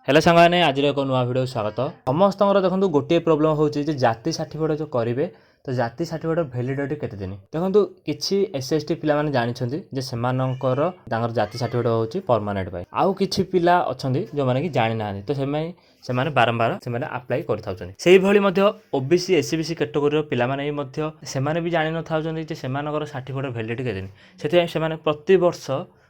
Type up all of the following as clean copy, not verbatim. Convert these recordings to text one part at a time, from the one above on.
Hello सांगने आज एक नुआ वीडियो स्वागत। समस्त देखो गोटे प्रोब्लेम हो जाति सर्टिफिकेट जो करेंगे तो जाति सर्टिफिकेट भैलिडिटी केते दिन देखो किसी एसएसटी पिला माने जानिछन्ती जे सेमानकर तांगर जाति सर्टिफिकेट होची परमानेंट पाई आउ किछि पिला अछन्ती जो माने कि जानि नाहांती तो सेमाने बारंबार सेमाने अप्लाई करथाउछन्ती सेही भली मध्ये ओबीसी एससीबीसी कैटेगरी रो पिला माने मध्ये सेमाने भी जानि नथाउछन्ती जे सेमानकर सर्टिफिकेट भैलिडिटी केते दिन सेति सेमाने प्रति वर्ष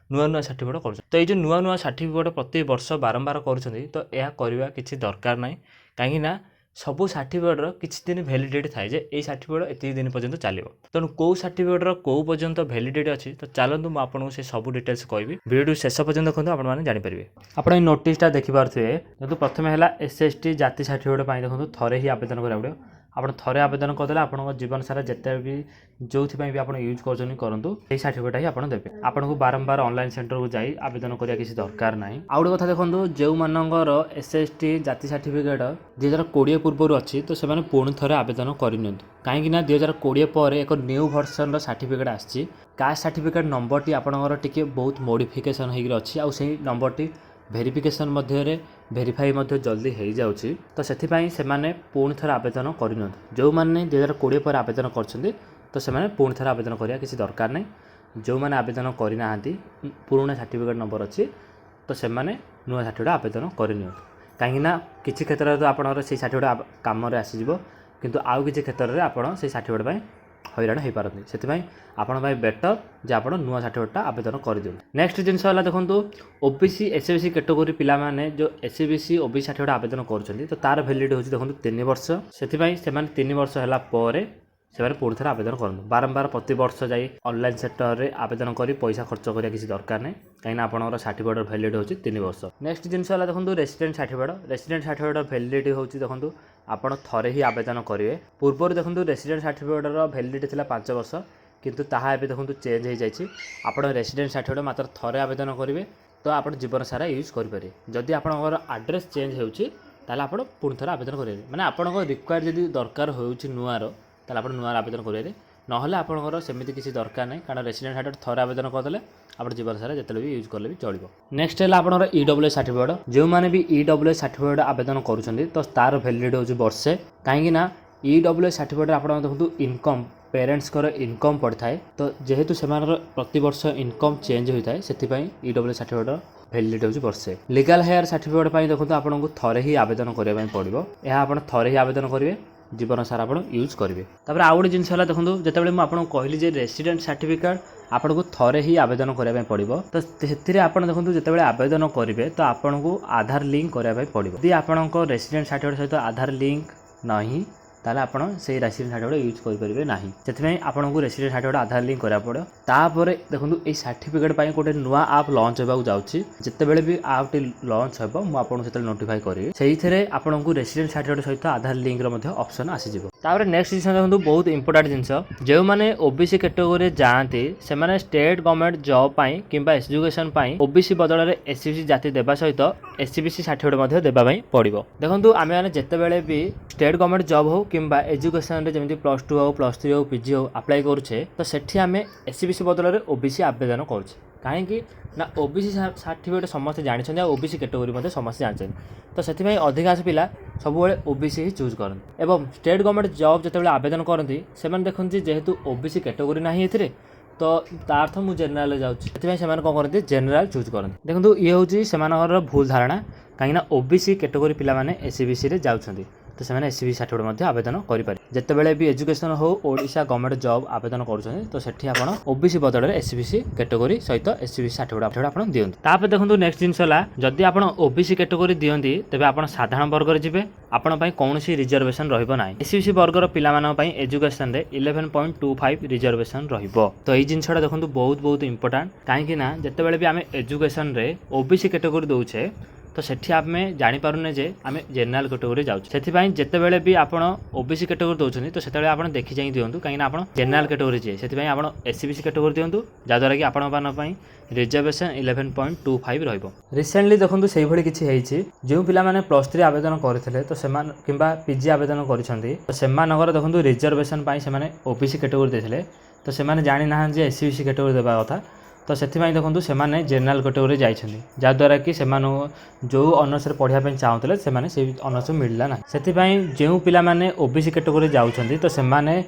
नुआ नुआ सर्टिफिकेट कर तो ये नुआ नुआ सर्टिफिकेट प्रति वर्ष बारंबार कर तो यह करवा किसी दरकार ना कहीं सबू सर्टिफिकेटर किसी दिन भैलिडिटी थाए जे ये सर्टिफिकेट एत दिन पर्यंत चलो तेणु कौ सर्टिफिकेटर कौ पर्यंत भैलिडिटी अच्छी तो चलतु मुझे से सब डिटेल्स कहि वीडियो शेष पर्यंत देखो आपने जानीपारे आप नोटिसटा देखिपे देखो प्रथम है एसएसटी जाति सर्टिफिकेट देखो थे ही आवेदन करा पड़ो आप थे आवेदन करदे आप जीवन सारा जिते भी जो भी आप यूज करूँ सर्टिफिकेट ही आपको देते आपको बारंबार ऑनलाइन सेंटर को जाई आवेदन करिया किसी दरकार ना आउ गोटे कथा देखो जो मानकर एसएसटी जाति सर्टिफिकेट 2020 पूर्व अच्छी तो से पुणी थे आवेदन करनी कहीं 2020 पर एक न्यू भर्सन सर्टिफिकेट आसी कास्ट सर्टिफिकेट नंबर टी आपंकर टी बहुत मोडिफिकेसन होगी अच्छी नंबर भेरिफिकेशन मध्य भेरीफाई जल्दी हो जाऊँगी तो से पुणी थे आवेदन करनी जो मैंने 2020 पर आवेदन कर तो से पुणी थे आवेदन करा किसी दरकार नहीं जो मैंने आवेदन करना पुराना सर्टिफिकेट नंबर अच्छी तो से नुआ सर्टिफिकेट आवेदन करनी कहीं किसी क्षेत्र में तो आपंकर से सर्टिफिकेट कम आसीज किंतु आउ किसी क्षेत्र में आप सर्टिफिकेट हैरान हो पारती से आपण बेटर जे आप नुआ सर्टिफिकेट आवेदन कर दिखाँ नेक्स्ट जिनस देखो ओबीसी एससीबीसी कैटेगरी पिला माने जो एससीबीसी ओबीसी सर्टिफिकेट आवेदन कर तो तार भैलिडिटी होची देखो 3 वर्ष से 3 वर्ष है से पुणी थे आवेदन करूँ बारंबार प्रति वर्ष जाई ऑनलाइन सेक्टर में आवेदन कर पैसा खर्च करा किसी दरकार नहीं कहीं आपंकर सर्टिफिकेट भैलिडिटी होची 3 वर्ष नेक्स्ट जिनस देखो रेसिडेंट सर्टिफिकेट भैलिडिटी होची देखो आपड़ थे ही आवेदन करेंगे पूर्व देखो रेसिडेंट सर्टिफिकेट भैलिडिटी थी 5 वर्ष किंतु ताहा एबे देखो चेंज हो जाए आप रेसिडेंट सर्टिफिकेट मात्र थे आवेदन करेंगे तो आप जीवन सारा यूज करेंगे जदि आपंकर आड्रेस चेंज होची ताले आप पुणी थे आवेदन करेंगे माने आपंक रिक्वायर जदि दरकार होची नुआर ताले आप नुआर आवेदन करेंगे नहले आपंकर सेमती किसी दरकार नहीं कारण रेसिडेंट सर्टिफिकेट थे आवेदन करदे आप जीवन सारा जिते भी यूज कले भी चलो नेक्स्ट है आपंकर ईडब्ल्यूएस सर्टिफिकेट जो मैंने भी ईडब्ल्यूएस सर्टिफिकेट आवेदन करुँच तो तार भैलिडिटी होची वर्षे कहीं ईडब्ल्यूएस सर्टिफिकेट आप देखो इनकम पेरेंट्स इनकम पड़ता है तो जेहेतु से प्रति वर्ष इनकम चेंज होता है से ईडब्ल्यूएस सर्टिफिकेट भैलिडिटी होची वर्षे लीगल हेयर सर्टिफिकेट देखो आपको थे ही आवेदन करने पड़ो यह आप थे ही आवेदन करेंगे जीवन सारा आप यूज करेंगे तापर आउ गोटे जिनस देखो जिते मुझे कहली रेसिडेंट सर्टिफिकेट आपको थे ही आवेदन करने पड़ो तो से आप देखो जिते आवेदन करेंगे तो आपको आधार लिंक करने पड़ो यदि आपको रेसिडेंट सर्टिफिकेट सहित आधार लिंक नहीं ताले आप रेसिडेंट सर्टिफिकेट यूज करेंगे ना से आपको रेसिडेंट सर्टिफिकेट आधार लिंक करा पड़ो तापर देखो ये सर्टिफिकेट गोटे नुआ आप लॉन्च होगा जाऊँगी जितेबले भी आप लॉन्च हो मुझे नोटिफाई करी से आपको रेसिडेंट सर्टिफिकेट सहित आधार लिंक ऑप्शन आसीज तापर नेक्स्ट जिन देखो बहुत इंपोर्टेंट जिनस जो मैंने ओबीसी कैटेगरी जाती से स्टेट गवर्नमेंट जॉब कि एजुकेशन ओबीसी बदल में एससीबीसी जाति देवा सहित एससीबीसी सर्टिफिकेट देवाई पड़ो देखो आम मैंने जितेबले भी स्टेट गवर्नमेंट जॉब हो कि एजुकेशन जमी +2 हो +3 हो पीजी हो अप्लाई करुचे तो सेठी आम एससीबीसी बदल में ओबीसी आवेदन करुचे कहीं ना ओबीसी सर्टिफिकेट समस्ते जानते ओबीसी कैटेगरी समस्ते जानते तो से अधिकांश पिला सब ओबीसी ही चूज करते एवं स्टेट गवर्नमेंट जॉब जिते आवेदन करती से देखते जेहेतु ओबीसी कैटेगरी ना ये तो तार्थ मुझे जेनेल जाऊँगी से कौन करते जेनेल चूज करते देखो ये हूँ भूल धारणा कहीं ओबीसी कैटेगरी पिला माने एससीबीसी रे जाउछंती तो से एससीबीसी सर्टिफिकेट आवेदन करेंगे जितेबले भी एजुकेशन हो ओडिशा गवर्नमेंट जॉब आवेदन करुँच तो सेठी आप ओबीसी बदल में एससीबीसी कैटेगरी सहित एससीबीसी सर्टिफिकेट आप दिखाँ तापर देखो नेक्स्ट जिनस जदि आप ओबीसी कैटेगरी दिखती तेज आप साधारण वर्ग जी आपण कौन रिजर्वेशन रहा एससीबीसी वर्गर पिला एजुकेशन 11.25 रिजर्वेशन तो ये जिनसा देखो बहुत बहुत इंपोर्टेंट कहीं जितेबले भी आम एजुकेशन ओबीसी कैटेगरी दौचे तो सेठी आम जापारे जे आम जेनेल कैटेगरी जाऊँ से जितेबले भी आप ओबीसी कैटेगरी दौरान तो से आप देखी चाहिए दिंतु कहीं आप जेनेल कैटेगरी जी से आप एससीबीसी कैटेगरी दिंतु जहाँद्वारा कि आपण रिजर्वेशन 11.25 रही रिसेंटली देखो से किसी जो पिला माने +3 आवेदन करते तो कि पीजी आवेदन कर देखो रिजर्वेशन से ओबीसी कैटेगरी देते तो से जानी ना एससीबीसी कैटेगरी देवा कथा तो से देखो से जेनेल कैटेगोरी जाइछन्ति जहाँद्वारा कि से जो ऑनर्स पढ़ाई चाहूले से ऑनर्स मिलला ना से जो पिला माने ओबीसी कैटेगोरी जाउछन्ति तो से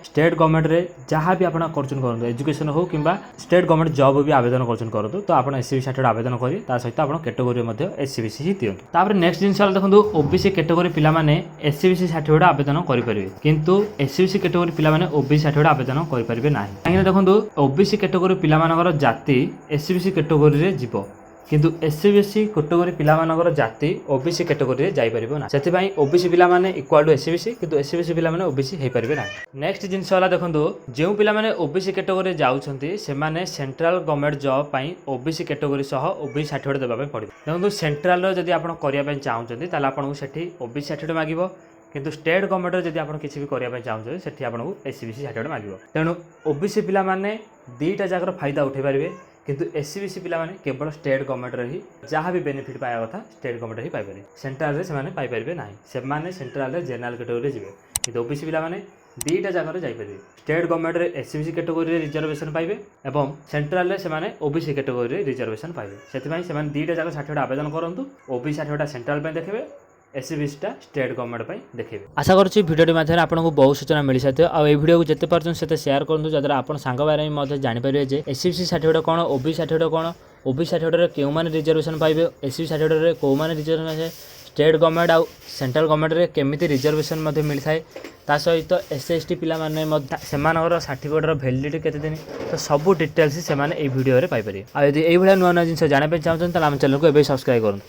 स्टेट गवर्नमेंट रे जहाँ भी आपन करछन करंतु एजुकेशन हो किंबा स्टेट गवर्नमेंट जॉब भी आवेदन करछन करंतु तो आपन एससीबीसी सर्टिफिकेट आवेदन करी ता सहित आपन कैटेगोरी मध्ये एससीबीसी ही दियंतु। तापर नेक्स्ट जिंस देखो ओबीसी कैटेगोरी पिला माने एससीबीसी सर्टिफिकेट आवेदन करि परिबे किंतु एससीबीसी कैटेगोरी पिला माने ओबीसी सर्टिफिकेट आवेदन करि परिबे नाही। काहे देखो ओबीसी कैटेगोरी पिला मानकर जाति एससीबीसी कैटेगोरी रे जीवो किंतु एससीबीसी कैटेगोरी पिला मानकर जाति ओबीसी कैटेगोरी रे जाई परिबो ना सेति ओबीसी पिला माने इक्वल टू एससीबीसी किंतु एससीबीसी पिला माने ओबीसी हे परिबे ना। नेक्स्ट जिंस वाला देखंतु जेउ पिला माने ओबीसी कैटेगोरी जाउछन्ति से माने सेंट्रल गवर्नमेंट जॉब पई ओबीसी कैटेगोरी सह ओबीसी सर्टिफिकेट देबा पई पड़िबो। देखंतु सेंट्रल रो जदी आपण करिया पई चाहुछन्ति ताले आपण सेठी ओबीसी सर्टिफिकेट मागिबो किंतु स्टेट गवर्नमेंट जदि आप किसी भी करने चाहते सेठी आपको एससीबीसी सर्टिफिकेट मांगो। तेणु ओबीसी पिला माने दीटा जगह फायदा उठे पारे किंतु एससीबीसी पिला माने केवल स्टेट गवर्नमेंट ही जहाँ भी बेनिफिट पाया कथा स्टेट गवर्नमेंट ही पाइपर सेंट्रल से पाइपर ना से सेंट्रल जेनेल कैटेगोरी जी किंतु ओबीसी पिला माने दीटा जगह जापर स्टेट गवर्नमेंट रे एससीबीसी कैटेगोरी रिजर्वेशन पाइबे और सेंट्रल से ओबीसी कैटेगोरी रिजर्वेशन पाइबे से दीटा जगह सर्टिफिकेट आवेदन करूँ ओबीसी सर्टिफिकेट सेंट्रल देखिए एससीबीसी स्टेट गवर्नमेंट देखिए। आशा करुँच भिडियो माध्यम आपको बहुत सूचना मिल साथी और ये भिडियो को जिते पार्छ से शेयर करूँ जहाँ आप सांग बारे में जानीपर जे एससीबीसी सर्टिफिकेट कौन ओबीसी सर्टिफिकेट कौन ओबीसी सर्टिफिकेट क्यों मैंने रिजर्वेशन पाइबे एससीबीसी सर्टिफिकेट कौ मैंने रिजर्वेशन स्टेट गवर्नमेंट आउ सेंट्रल गवर्नमेंट केमिति रिजर्वेशन मिलता है ता सहित एससी पिला माने सर्टिफिकेटर वैलिडिटी केते दिन तो सब डिटेल्स से भिडियो पाइपर। आ यदि ये नुआ नुआ जिन जानापी चाहते हैं आम चैनल को सब्सक्राइब करूँ।